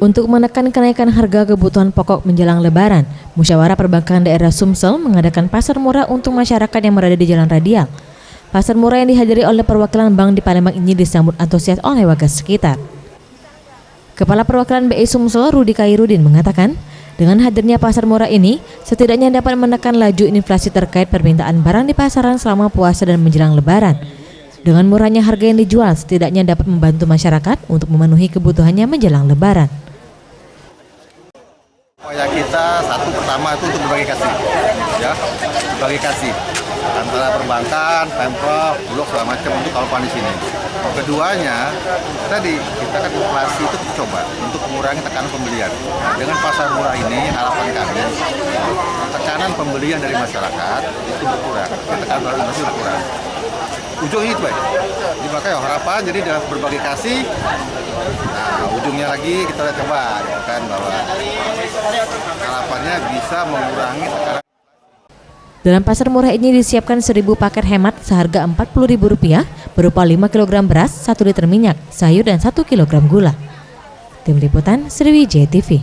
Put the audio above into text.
Untuk menekan kenaikan harga kebutuhan pokok menjelang Lebaran, Musyawarah Perbankan Daerah Sumsel mengadakan pasar murah untuk masyarakat yang berada di Jalan Radial. Pasar murah yang dihadiri oleh perwakilan bank di Palembang ini disambut antusias oleh warga sekitar. Kepala Perwakilan BI Sumsel, Rudi Kairudin, mengatakan, dengan hadirnya pasar murah ini, setidaknya dapat menekan laju inflasi terkait permintaan barang di pasaran selama puasa dan menjelang Lebaran. Dengan murahnya harga yang dijual, setidaknya dapat membantu masyarakat untuk memenuhi kebutuhannya menjelang Lebaran. Upaya kita pertama itu untuk berbagi kasih, ya, berbagi kasih antara perbankan, pemprov, bulog segala macam untuk kawan-kawan di sini. Keduanya, tadi kita kan inflasi itu coba untuk mengurangi tekanan pembelian. Dengan pasar murah ini harapan kami tekanan pembelian dari masyarakat itu berkurang, tekanan inflasi berkurang. Ujungnya itu baik. Makanya harapan jadi dengan berbagi kasih. Nah, ujungnya lagi kita lihat coba kan bahwa harapannya bisa mengurangi tekanan. Dalam pasar murah ini disiapkan 1.000 paket hemat seharga Rp40.000 berupa 5 kg beras, 1 liter minyak, sayur dan 1 kg gula. Tim Liputan Sriwijaya TV.